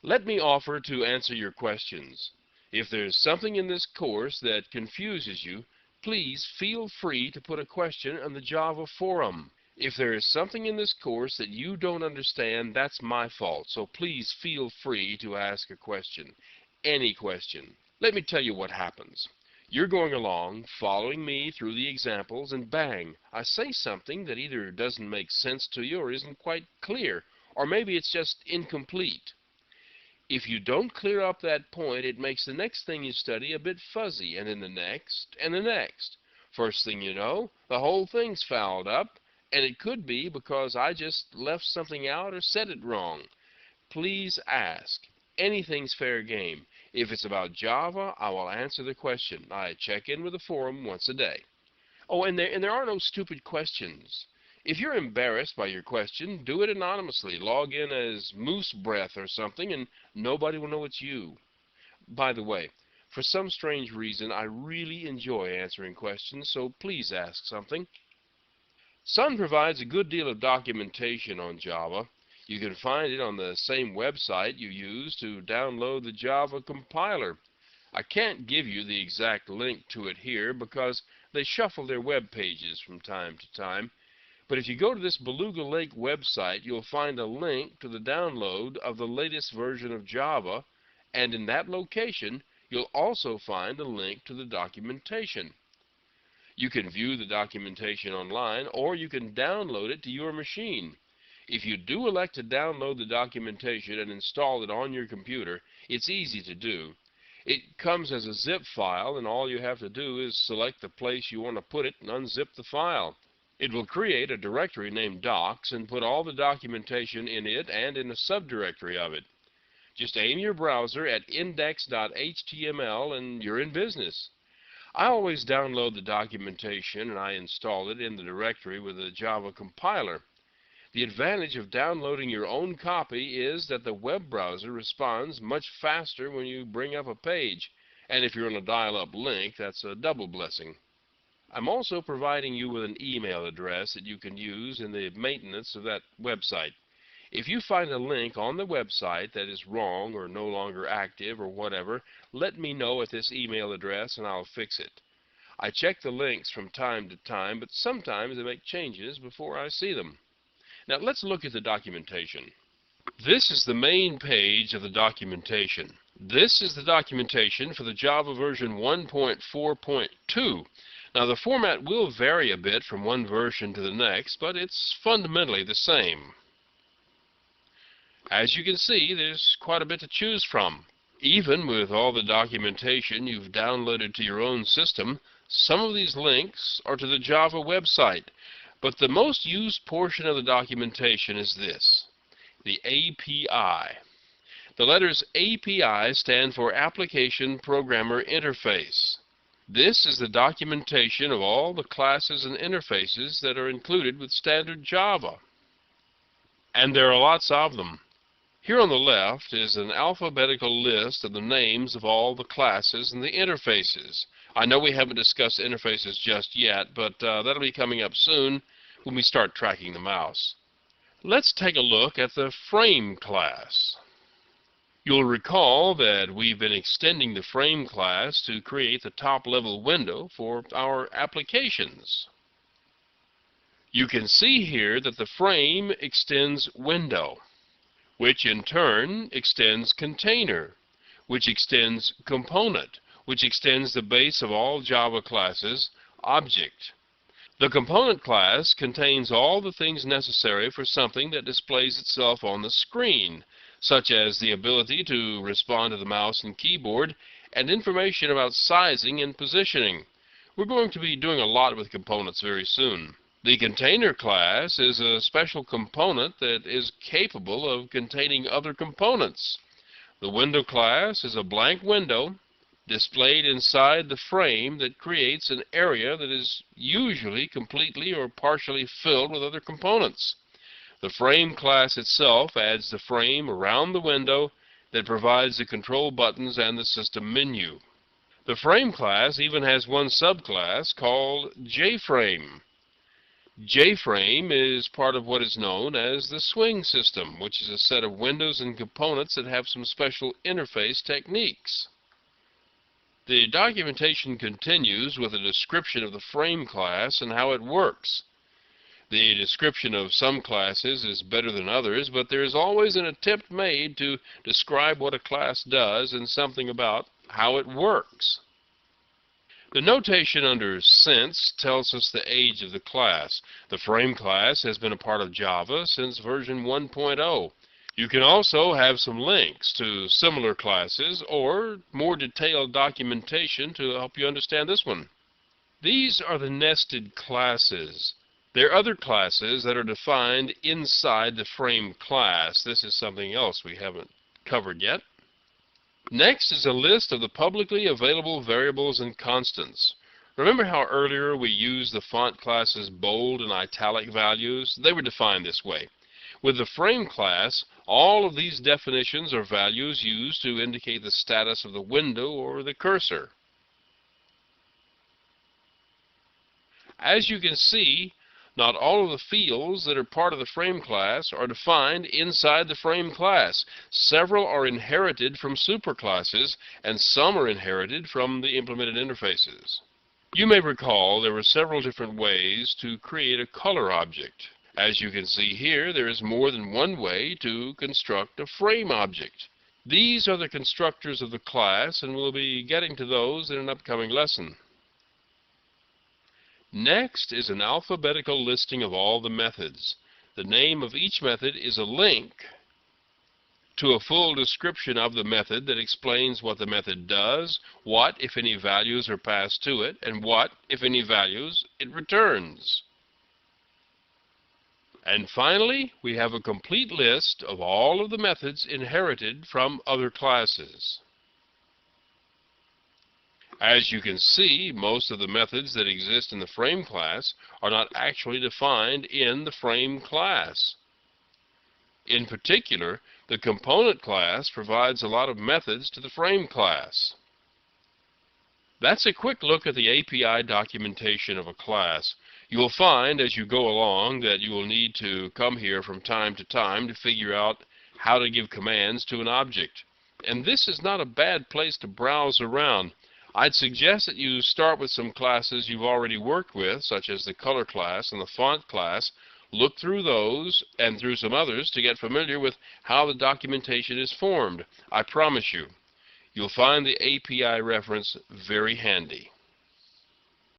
Let me offer to answer your questions. If there's something in this course that confuses you, please feel free to put a question on the Java forum. If there is something in this course that you don't understand, that's my fault, so please feel free to ask a question. Any question. Let me tell you what happens. You're going along, following me through the examples, and bang, I say something that either doesn't make sense to you or isn't quite clear, or maybe it's just incomplete. If you don't clear up that point, it makes the next thing you study a bit fuzzy, and then the next, and the next. First thing you know, the whole thing's fouled up, and it could be because I just left something out or said it wrong. Please ask. Anything's fair game. If it's about Java, I will answer the question. I check in with the forum once a day. Oh, and there are no stupid questions. If you're embarrassed by your question, do it anonymously. Log in as Moose Breath or something, and nobody will know it's you. By the way, for some strange reason, I really enjoy answering questions, so please ask something. Sun provides a good deal of documentation on Java. You can find it on the same website you use to download the Java compiler. I can't give you the exact link to it here because they shuffle their web pages from time to time. But if you go to this Beluga Lake website, you'll find a link to the download of the latest version of Java, and in that location, you'll also find a link to the documentation. You can view the documentation online, or you can download it to your machine. If you do elect to download the documentation and install it on your computer, it's easy to do. It comes as a zip file, and all you have to do is select the place you want to put it and unzip the file. It will create a directory named Docs and put all the documentation in it and in a subdirectory of it. Just aim your browser at index.html and you're in business. I always download the documentation and I install it in the directory with the Java compiler. The advantage of downloading your own copy is that the web browser responds much faster when you bring up a page, and if you're on a dial-up link, that's a double blessing. I'm also providing you with an email address that you can use in the maintenance of that website. If you find a link on the website that is wrong or no longer active or whatever, let me know at this email address and I'll fix it. I check the links from time to time, but sometimes I make changes before I see them. Now let's look at the documentation. This is the main page of the documentation. This is the documentation for the Java version 1.4.2. Now the format will vary a bit from one version to the next, but it's fundamentally the same. As you can see, there's quite a bit to choose from. Even with all the documentation you've downloaded to your own system, some of these links are to the Java website. But the most used portion of the documentation is this, the API. The letters API stand for Application Programmer Interface. This is the documentation of all the classes and interfaces that are included with standard Java. And there are lots of them. Here on the left is an alphabetical list of the names of all the classes and the interfaces. I know we haven't discussed interfaces just yet, but that'll be coming up soon when we start tracking the mouse. Let's take a look at the frame class. You'll recall that we've been extending the frame class to create the top-level window for our applications. You can see here that the frame extends window, which in turn extends container, which extends component, which extends the base of all Java classes, object. The component class contains all the things necessary for something that displays itself on the screen, such as the ability to respond to the mouse and keyboard, and information about sizing and positioning. We're going to be doing a lot with components very soon. The container class is a special component that is capable of containing other components. The window class is a blank window displayed inside the frame that creates an area that is usually completely or partially filled with other components. The frame class itself adds the frame around the window that provides the control buttons and the system menu. The frame class even has one subclass called JFrame. J-frame is part of what is known as the swing system, which is a set of windows and components that have some special interface techniques. The documentation continues with a description of the frame class and how it works. The description of some classes is better than others, but there is always an attempt made to describe what a class does and something about how it works. The notation under since tells us the age of the class. The frame class has been a part of Java since version 1.0. You can also have some links to similar classes or more detailed documentation to help you understand this one. These are the nested classes. There are other classes that are defined inside the frame class. This is something else we haven't covered yet. Next is a list of the publicly available variables and constants. Remember how earlier we used the font class's bold and italic values? They were defined this way. With the frame class, all of these definitions are values used to indicate the status of the window or the cursor. As you can see, not all of the fields that are part of the frame class are defined inside the frame class. Several are inherited from superclasses, and some are inherited from the implemented interfaces. You may recall there were several different ways to create a color object. As you can see here, there is more than one way to construct a frame object. These are the constructors of the class, and we'll be getting to those in an upcoming lesson. Next is an alphabetical listing of all the methods. The name of each method is a link to a full description of the method that explains what the method does, what, if any, values are passed to it, and what, if any, values it returns. And finally, we have a complete list of all of the methods inherited from other classes. As you can see, most of the methods that exist in the frame class are not actually defined in the frame class. In particular, the component class provides a lot of methods to the frame class. That's a quick look at the API documentation of a class. You will find as you go along that you will need to come here from time to time to figure out how to give commands to an object. And this is not a bad place to browse around. I'd suggest that you start with some classes you've already worked with, such as the color class and the font class. Look through those and through some others to get familiar with how the documentation is formed. I promise you, you'll find the API reference very handy.